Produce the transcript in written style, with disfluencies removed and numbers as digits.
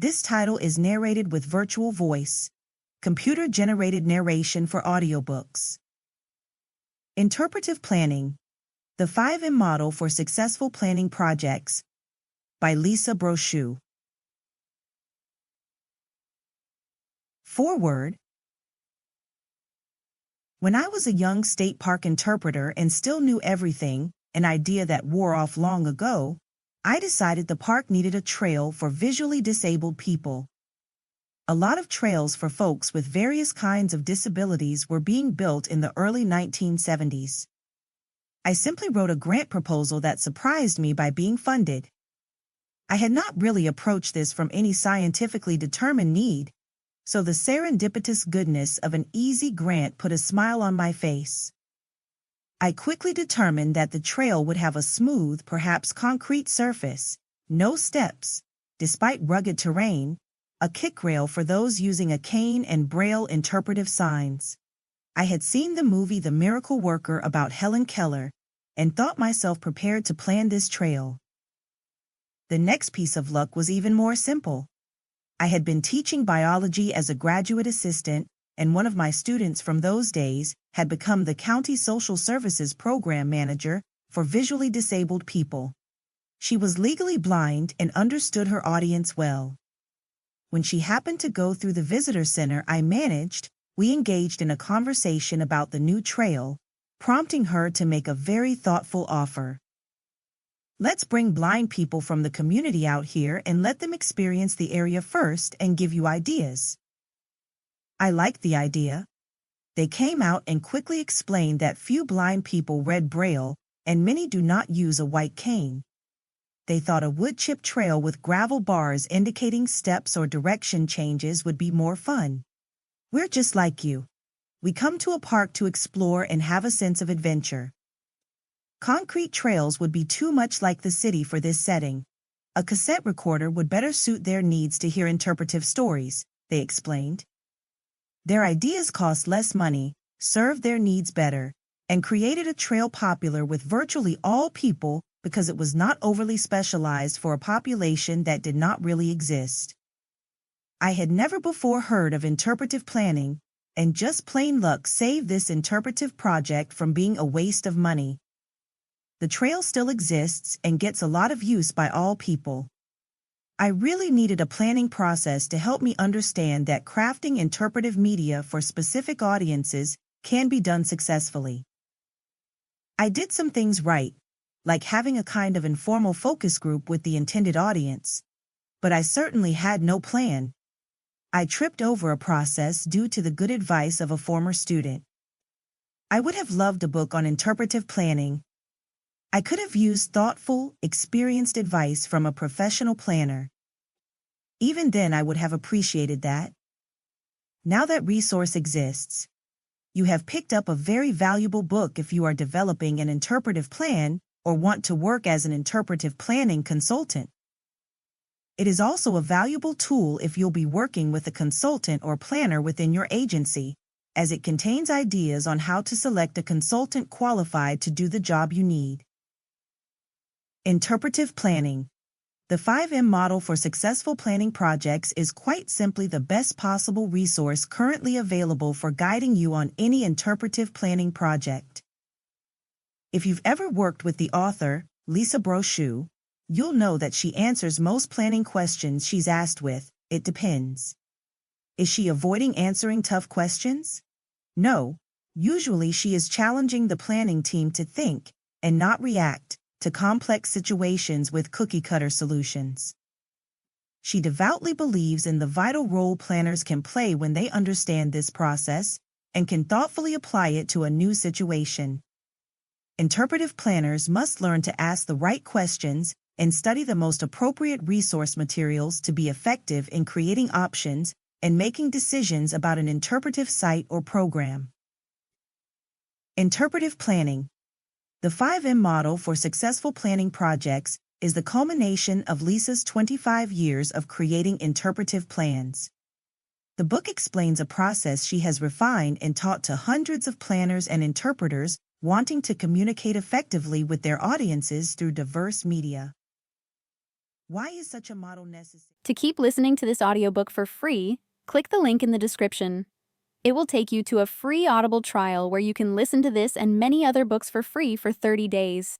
This title is narrated with virtual voice, computer-generated narration for audiobooks. Interpretive Planning, the 5M Model for Successful Planning Projects, by Lisa Brochu. Foreword. When I was a young state park interpreter and still knew everything, an idea that wore off long ago, I decided the park needed a trail for visually disabled people. A lot of trails for folks with various kinds of disabilities were being built in the early 1970s. I simply wrote a grant proposal that surprised me by being funded. I had not really approached this from any scientifically determined need, so the serendipitous goodness of an easy grant put a smile on my face. I quickly determined that the trail would have a smooth, perhaps concrete surface, no steps, despite rugged terrain, a kick rail for those using a cane and braille interpretive signs. I had seen the movie The Miracle Worker about Helen Keller, and thought myself prepared to plan this trail. The next piece of luck was even more simple. I had been teaching biology as a graduate assistant, and one of my students from those days had become the county social services program manager for visually disabled people. She was legally blind and understood her audience well. When she happened to go through the visitor center I managed, we engaged in a conversation about the new trail, prompting her to make a very thoughtful offer. Let's bring blind people from the community out here and let them experience the area first and give you ideas. I liked the idea. They came out and quickly explained that few blind people read braille and many do not use a white cane. They thought a wood chip trail with gravel bars indicating steps or direction changes would be more fun. We're just like you. We come to a park to explore and have a sense of adventure. Concrete trails would be too much like the city for this setting. A cassette recorder would better suit their needs to hear interpretive stories, they explained. Their ideas cost less money, served their needs better, and created a trail popular with virtually all people because it was not overly specialized for a population that did not really exist. I had never before heard of interpretive planning, and just plain luck saved this interpretive project from being a waste of money. The trail still exists and gets a lot of use by all people. I really needed a planning process to help me understand that crafting interpretive media for specific audiences can be done successfully. I did some things right, like having a kind of informal focus group with the intended audience, but I certainly had no plan. I tripped over a process due to the good advice of a former student. I would have loved a book on interpretive planning. I could have used thoughtful, experienced advice from a professional planner. Even then I would have appreciated that. Now that resource exists, you have picked up a very valuable book if you are developing an interpretive plan or want to work as an interpretive planning consultant. It is also a valuable tool if you'll be working with a consultant or planner within your agency, as it contains ideas on how to select a consultant qualified to do the job you need. Interpretive Planning. The 5M Model for Successful Planning Projects is quite simply the best possible resource currently available for guiding you on any interpretive planning project. If you've ever worked with the author, Lisa Brochu, you'll know that she answers most planning questions she's asked with, "It depends." Is she avoiding answering tough questions? No, usually she is challenging the planning team to think, and not react, to complex situations with cookie-cutter solutions. She devoutly believes in the vital role planners can play when they understand this process, and can thoughtfully apply it to a new situation. Interpretive planners must learn to ask the right questions and study the most appropriate resource materials to be effective in creating options and making decisions about an interpretive site or program. Interpretive Planning. The 5M Model for Successful Planning Projects is the culmination of Lisa's 25 years of creating interpretive plans. The book explains a process she has refined and taught to hundreds of planners and interpreters wanting to communicate effectively with their audiences through diverse media. Why is such a model necessary? To keep listening to this audiobook for free, click the link in the description. It will take you to a free Audible trial where you can listen to this and many other books for free for 30 days.